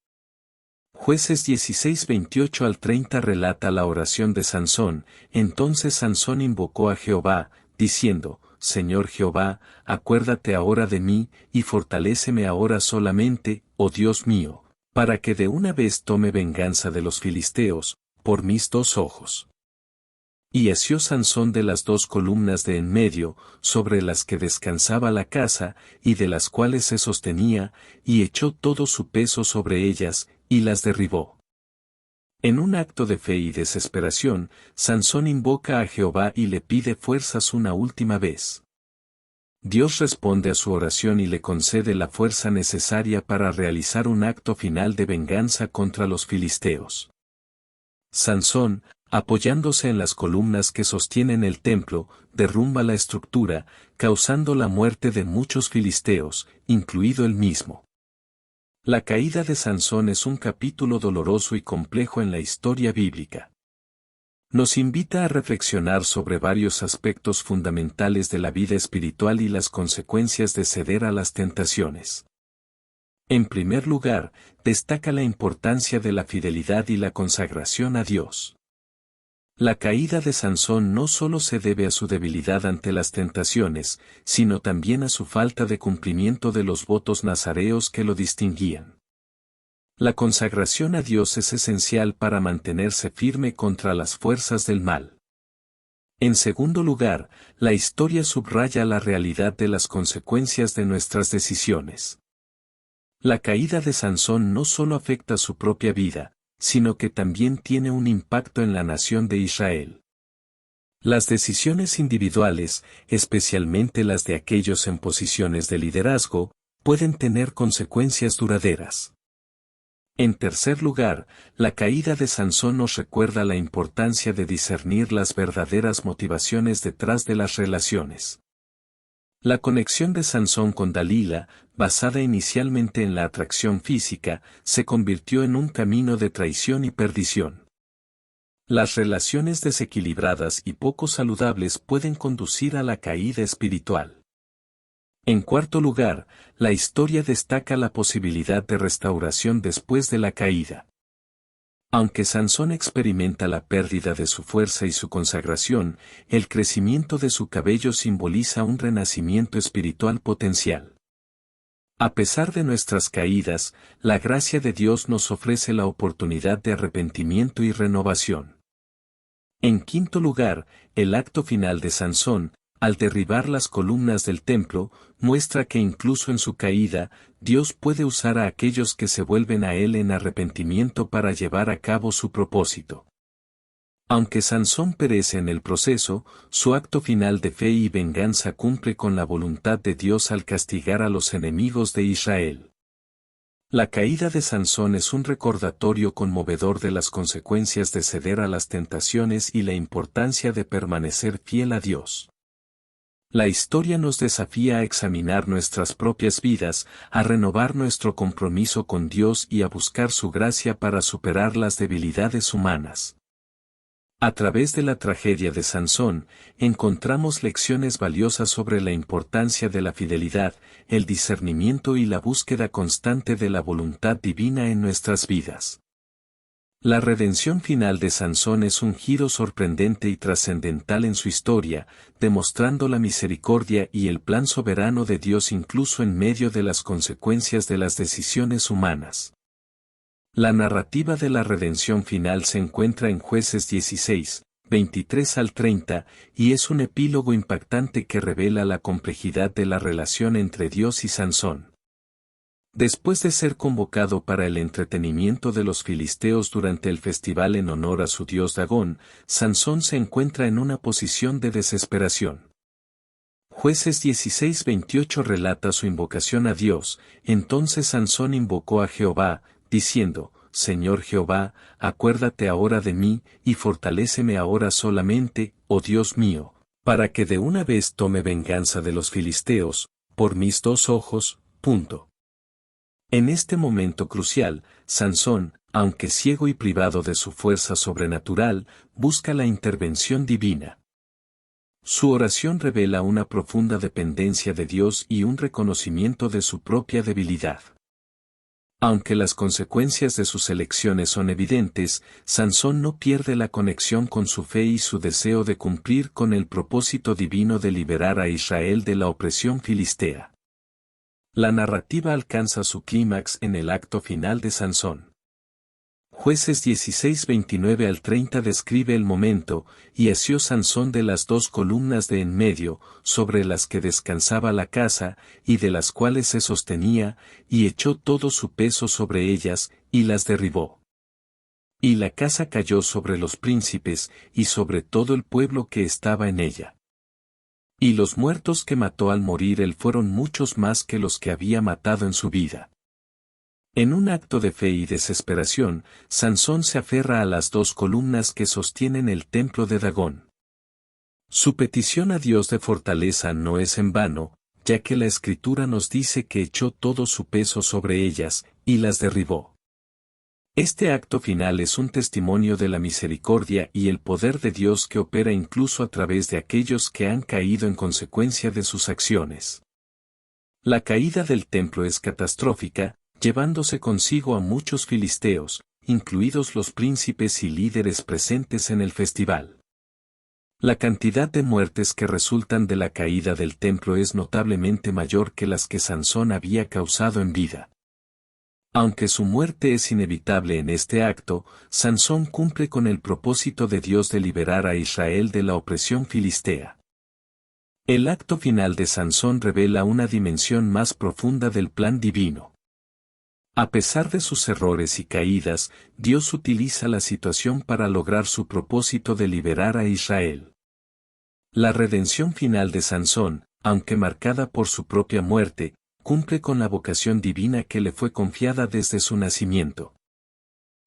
Jueces 16:28 al 30 relata la oración de Sansón, entonces Sansón invocó a Jehová, diciendo, Señor Jehová, acuérdate ahora de mí, y fortaléceme ahora solamente, oh Dios mío, para que de una vez tome venganza de los filisteos, por mis dos ojos. Y asió Sansón de las dos columnas de en medio, sobre las que descansaba la casa, y de las cuales se sostenía, y echó todo su peso sobre ellas, y las derribó. En un acto de fe y desesperación, Sansón invoca a Jehová y le pide fuerzas una última vez. Dios responde a su oración y le concede la fuerza necesaria para realizar un acto final de venganza contra los filisteos. Sansón, apoyándose en las columnas que sostienen el templo, derrumba la estructura, causando la muerte de muchos filisteos, incluido él mismo. La caída de Sansón es un capítulo doloroso y complejo en la historia bíblica. Nos invita a reflexionar sobre varios aspectos fundamentales de la vida espiritual y las consecuencias de ceder a las tentaciones. En primer lugar, destaca la importancia de la fidelidad y la consagración a Dios. La caída de Sansón no solo se debe a su debilidad ante las tentaciones, sino también a su falta de cumplimiento de los votos nazareos que lo distinguían. La consagración a Dios es esencial para mantenerse firme contra las fuerzas del mal. En segundo lugar, la historia subraya la realidad de las consecuencias de nuestras decisiones. La caída de Sansón no solo afecta su propia vida, sino que también tiene un impacto en la nación de Israel. Las decisiones individuales, especialmente las de aquellos en posiciones de liderazgo, pueden tener consecuencias duraderas. En tercer lugar, la caída de Sansón nos recuerda la importancia de discernir las verdaderas motivaciones detrás de las relaciones. La conexión de Sansón con Dalila, basada inicialmente en la atracción física, se convirtió en un camino de traición y perdición. Las relaciones desequilibradas y poco saludables pueden conducir a la caída espiritual. En cuarto lugar, la historia destaca la posibilidad de restauración después de la caída. Aunque Sansón experimenta la pérdida de su fuerza y su consagración, el crecimiento de su cabello simboliza un renacimiento espiritual potencial. A pesar de nuestras caídas, la gracia de Dios nos ofrece la oportunidad de arrepentimiento y renovación. En quinto lugar, el acto final de Sansón, al derribar las columnas del templo, muestra que incluso en su caída, Dios puede usar a aquellos que se vuelven a Él en arrepentimiento para llevar a cabo su propósito. Aunque Sansón perece en el proceso, su acto final de fe y venganza cumple con la voluntad de Dios al castigar a los enemigos de Israel. La caída de Sansón es un recordatorio conmovedor de las consecuencias de ceder a las tentaciones y la importancia de permanecer fiel a Dios. La historia nos desafía a examinar nuestras propias vidas, a renovar nuestro compromiso con Dios y a buscar su gracia para superar las debilidades humanas. A través de la tragedia de Sansón, encontramos lecciones valiosas sobre la importancia de la fidelidad, el discernimiento y la búsqueda constante de la voluntad divina en nuestras vidas. La redención final de Sansón es un giro sorprendente y trascendental en su historia, demostrando la misericordia y el plan soberano de Dios incluso en medio de las consecuencias de las decisiones humanas. La narrativa de la redención final se encuentra en Jueces 16, 23 al 30, y es un epílogo impactante que revela la complejidad de la relación entre Dios y Sansón. Después de ser convocado para el entretenimiento de los filisteos durante el festival en honor a su dios Dagón, Sansón se encuentra en una posición de desesperación. Jueces 16:28 relata su invocación a Dios. Entonces Sansón invocó a Jehová, diciendo: Señor Jehová, acuérdate ahora de mí, y fortaléceme ahora solamente, oh Dios mío, para que de una vez tome venganza de los filisteos, por mis dos ojos. En este momento crucial, Sansón, aunque ciego y privado de su fuerza sobrenatural, busca la intervención divina. Su oración revela una profunda dependencia de Dios y un reconocimiento de su propia debilidad. Aunque las consecuencias de sus elecciones son evidentes, Sansón no pierde la conexión con su fe y su deseo de cumplir con el propósito divino de liberar a Israel de la opresión filistea. La narrativa alcanza su clímax en el acto final de Sansón. Jueces 16:29 al 30 describe el momento: y asió Sansón de las dos columnas de en medio, sobre las que descansaba la casa, y de las cuales se sostenía, y echó todo su peso sobre ellas, y las derribó. Y la casa cayó sobre los príncipes, y sobre todo el pueblo que estaba en ella. Y los muertos que mató al morir él fueron muchos más que los que había matado en su vida. En un acto de fe y desesperación, Sansón se aferra a las dos columnas que sostienen el templo de Dagón. Su petición a Dios de fortaleza no es en vano, ya que la Escritura nos dice que echó todo su peso sobre ellas, y las derribó. Este acto final es un testimonio de la misericordia y el poder de Dios que opera incluso a través de aquellos que han caído en consecuencia de sus acciones. La caída del templo es catastrófica, llevándose consigo a muchos filisteos, incluidos los príncipes y líderes presentes en el festival. La cantidad de muertes que resultan de la caída del templo es notablemente mayor que las que Sansón había causado en vida. Aunque su muerte es inevitable en este acto, Sansón cumple con el propósito de Dios de liberar a Israel de la opresión filistea. El acto final de Sansón revela una dimensión más profunda del plan divino. A pesar de sus errores y caídas, Dios utiliza la situación para lograr su propósito de liberar a Israel. La redención final de Sansón, aunque marcada por su propia muerte, cumple con la vocación divina que le fue confiada desde su nacimiento.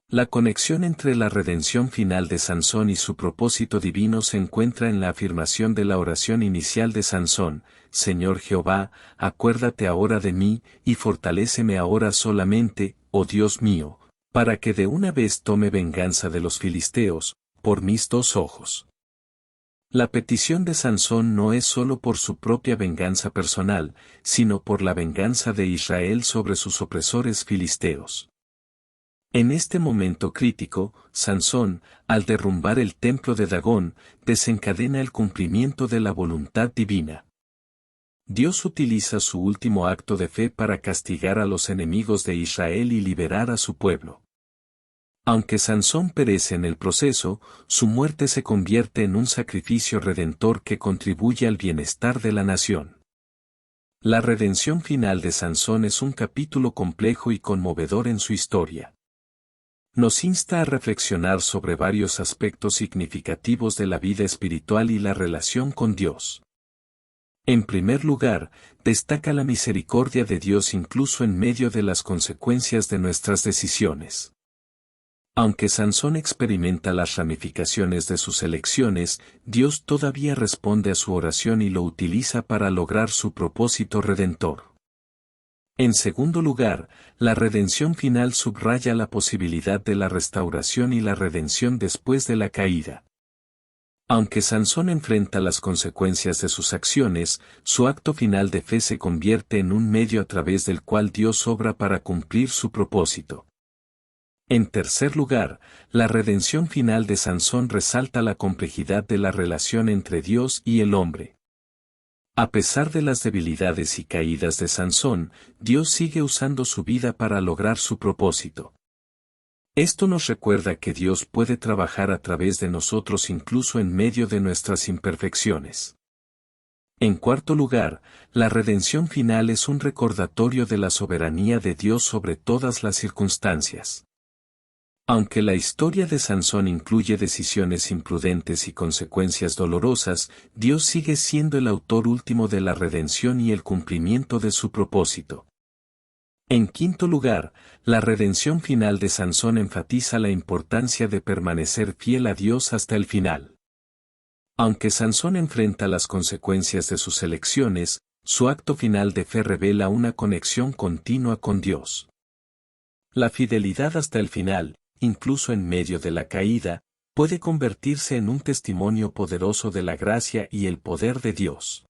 La conexión entre la redención final de Sansón y su propósito divino se encuentra en la afirmación de la oración inicial de Sansón: Señor Jehová, acuérdate ahora de mí, y fortaléceme ahora solamente, oh Dios mío, para que de una vez tome venganza de los filisteos, por mis dos ojos. La petición de Sansón no es sólo por su propia venganza personal, sino por la venganza de Israel sobre sus opresores filisteos. En este momento crítico, Sansón, al derrumbar el templo de Dagón, desencadena el cumplimiento de la voluntad divina. Dios utiliza su último acto de fe para castigar a los enemigos de Israel y liberar a su pueblo. Aunque Sansón perece en el proceso, su muerte se convierte en un sacrificio redentor que contribuye al bienestar de la nación. La redención final de Sansón es un capítulo complejo y conmovedor en su historia. Nos insta a reflexionar sobre varios aspectos significativos de la vida espiritual y la relación con Dios. En primer lugar, destaca la misericordia de Dios incluso en medio de las consecuencias de nuestras decisiones. Aunque Sansón experimenta las ramificaciones de sus elecciones, Dios todavía responde a su oración y lo utiliza para lograr su propósito redentor. En segundo lugar, la redención final subraya la posibilidad de la restauración y la redención después de la caída. Aunque Sansón enfrenta las consecuencias de sus acciones, su acto final de fe se convierte en un medio a través del cual Dios obra para cumplir su propósito. En tercer lugar, la redención final de Sansón resalta la complejidad de la relación entre Dios y el hombre. A pesar de las debilidades y caídas de Sansón, Dios sigue usando su vida para lograr su propósito. Esto nos recuerda que Dios puede trabajar a través de nosotros incluso en medio de nuestras imperfecciones. En cuarto lugar, la redención final es un recordatorio de la soberanía de Dios sobre todas las circunstancias. Aunque la historia de Sansón incluye decisiones imprudentes y consecuencias dolorosas, Dios sigue siendo el autor último de la redención y el cumplimiento de su propósito. En quinto lugar, la redención final de Sansón enfatiza la importancia de permanecer fiel a Dios hasta el final. Aunque Sansón enfrenta las consecuencias de sus elecciones, su acto final de fe revela una conexión continua con Dios. La fidelidad hasta el final, incluso en medio de la caída, puede convertirse en un testimonio poderoso de la gracia y el poder de Dios.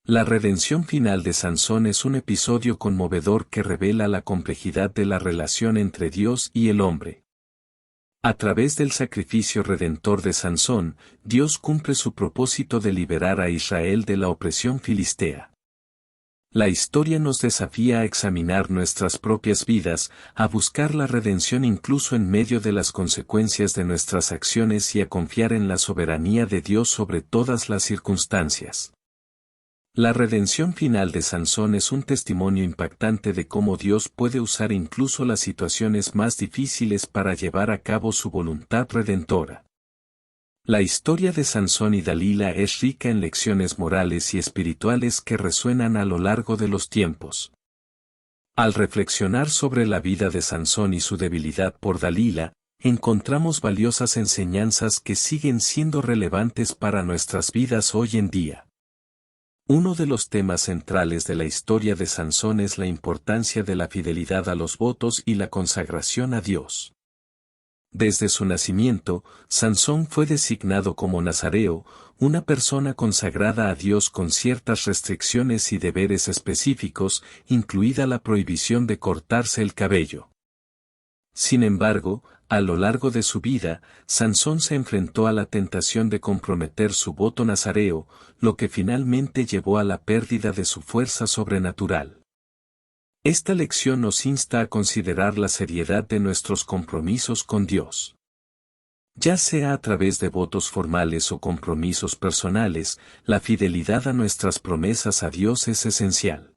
La redención final de Sansón es un episodio conmovedor que revela la complejidad de la relación entre Dios y el hombre. A través del sacrificio redentor de Sansón, Dios cumple su propósito de liberar a Israel de la opresión filistea. La historia nos desafía a examinar nuestras propias vidas, a buscar la redención incluso en medio de las consecuencias de nuestras acciones y a confiar en la soberanía de Dios sobre todas las circunstancias. La redención final de Sansón es un testimonio impactante de cómo Dios puede usar incluso las situaciones más difíciles para llevar a cabo su voluntad redentora. La historia de Sansón y Dalila es rica en lecciones morales y espirituales que resuenan a lo largo de los tiempos. Al reflexionar sobre la vida de Sansón y su debilidad por Dalila, encontramos valiosas enseñanzas que siguen siendo relevantes para nuestras vidas hoy en día. Uno de los temas centrales de la historia de Sansón es la importancia de la fidelidad a los votos y la consagración a Dios. Desde su nacimiento, Sansón fue designado como nazareo, una persona consagrada a Dios con ciertas restricciones y deberes específicos, incluida la prohibición de cortarse el cabello. Sin embargo, a lo largo de su vida, Sansón se enfrentó a la tentación de comprometer su voto nazareo, lo que finalmente llevó a la pérdida de su fuerza sobrenatural. Esta lección nos insta a considerar la seriedad de nuestros compromisos con Dios. Ya sea a través de votos formales o compromisos personales, la fidelidad a nuestras promesas a Dios es esencial.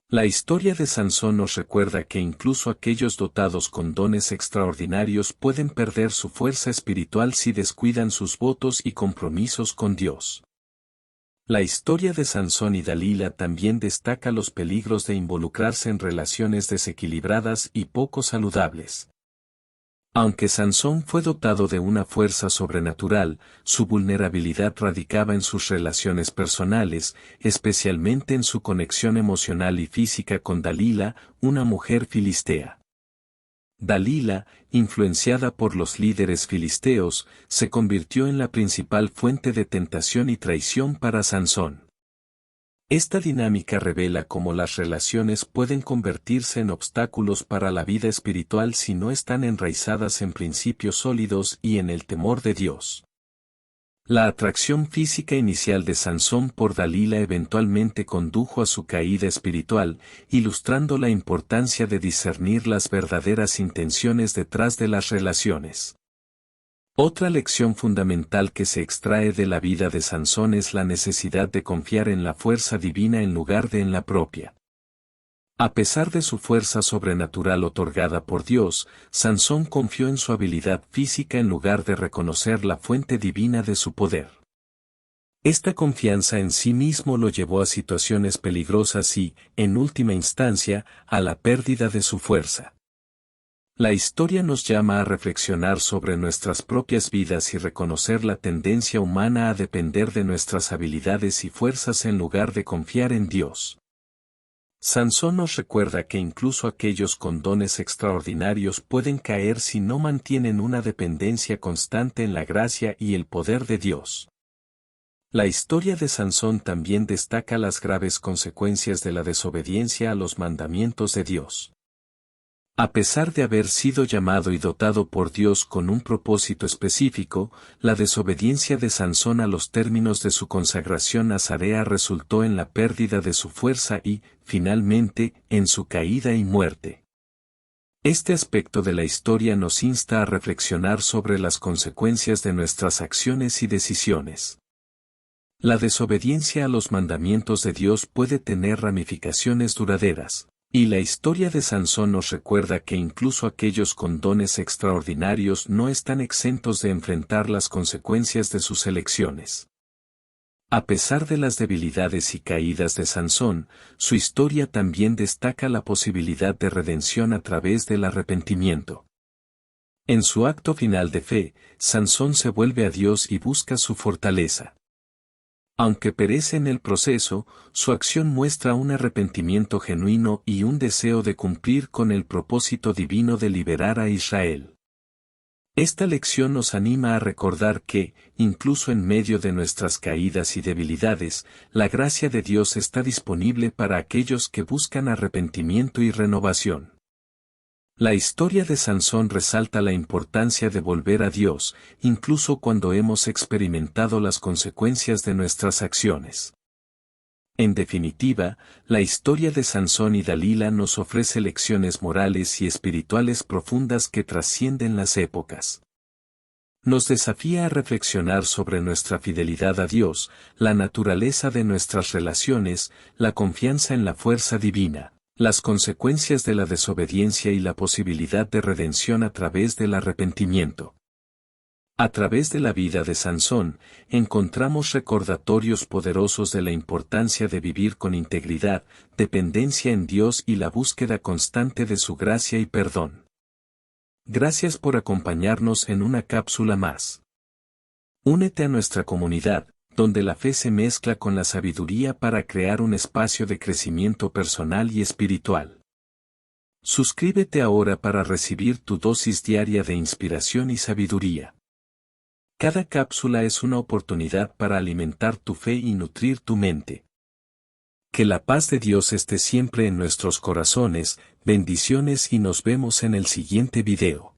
La historia de Sansón nos recuerda que incluso aquellos dotados con dones extraordinarios pueden perder su fuerza espiritual si descuidan sus votos y compromisos con Dios. La historia de Sansón y Dalila también destaca los peligros de involucrarse en relaciones desequilibradas y poco saludables. Aunque Sansón fue dotado de una fuerza sobrenatural, su vulnerabilidad radicaba en sus relaciones personales, especialmente en su conexión emocional y física con Dalila, una mujer filistea. Dalila, influenciada por los líderes filisteos, se convirtió en la principal fuente de tentación y traición para Sansón. Esta dinámica revela cómo las relaciones pueden convertirse en obstáculos para la vida espiritual si no están enraizadas en principios sólidos y en el temor de Dios. La atracción física inicial de Sansón por Dalila eventualmente condujo a su caída espiritual, ilustrando la importancia de discernir las verdaderas intenciones detrás de las relaciones. Otra lección fundamental que se extrae de la vida de Sansón es la necesidad de confiar en la fuerza divina en lugar de en la propia. A pesar de su fuerza sobrenatural otorgada por Dios, Sansón confió en su habilidad física en lugar de reconocer la fuente divina de su poder. Esta confianza en sí mismo lo llevó a situaciones peligrosas y, en última instancia, a la pérdida de su fuerza. La historia nos llama a reflexionar sobre nuestras propias vidas y reconocer la tendencia humana a depender de nuestras habilidades y fuerzas en lugar de confiar en Dios. Sansón nos recuerda que incluso aquellos con dones extraordinarios pueden caer si no mantienen una dependencia constante en la gracia y el poder de Dios. La historia de Sansón también destaca las graves consecuencias de la desobediencia a los mandamientos de Dios. A pesar de haber sido llamado y dotado por Dios con un propósito específico, la desobediencia de Sansón a los términos de su consagración nazarea resultó en la pérdida de su fuerza y, finalmente, en su caída y muerte. Este aspecto de la historia nos insta a reflexionar sobre las consecuencias de nuestras acciones y decisiones. La desobediencia a los mandamientos de Dios puede tener ramificaciones duraderas. Y la historia de Sansón nos recuerda que incluso aquellos con dones extraordinarios no están exentos de enfrentar las consecuencias de sus elecciones. A pesar de las debilidades y caídas de Sansón, su historia también destaca la posibilidad de redención a través del arrepentimiento. En su acto final de fe, Sansón se vuelve a Dios y busca su fortaleza. Aunque perece en el proceso, su acción muestra un arrepentimiento genuino y un deseo de cumplir con el propósito divino de liberar a Israel. Esta lección nos anima a recordar que, incluso en medio de nuestras caídas y debilidades, la gracia de Dios está disponible para aquellos que buscan arrepentimiento y renovación. La historia de Sansón resalta la importancia de volver a Dios, incluso cuando hemos experimentado las consecuencias de nuestras acciones. En definitiva, la historia de Sansón y Dalila nos ofrece lecciones morales y espirituales profundas que trascienden las épocas. Nos desafía a reflexionar sobre nuestra fidelidad a Dios, la naturaleza de nuestras relaciones, la confianza en la fuerza divina, las consecuencias de la desobediencia y la posibilidad de redención a través del arrepentimiento. A través de la vida de Sansón, encontramos recordatorios poderosos de la importancia de vivir con integridad, dependencia en Dios y la búsqueda constante de su gracia y perdón. Gracias por acompañarnos en una cápsula más. Únete a nuestra comunidad, donde la fe se mezcla con la sabiduría para crear un espacio de crecimiento personal y espiritual. Suscríbete ahora para recibir tu dosis diaria de inspiración y sabiduría. Cada cápsula es una oportunidad para alimentar tu fe y nutrir tu mente. Que la paz de Dios esté siempre en nuestros corazones, bendiciones y nos vemos en el siguiente video.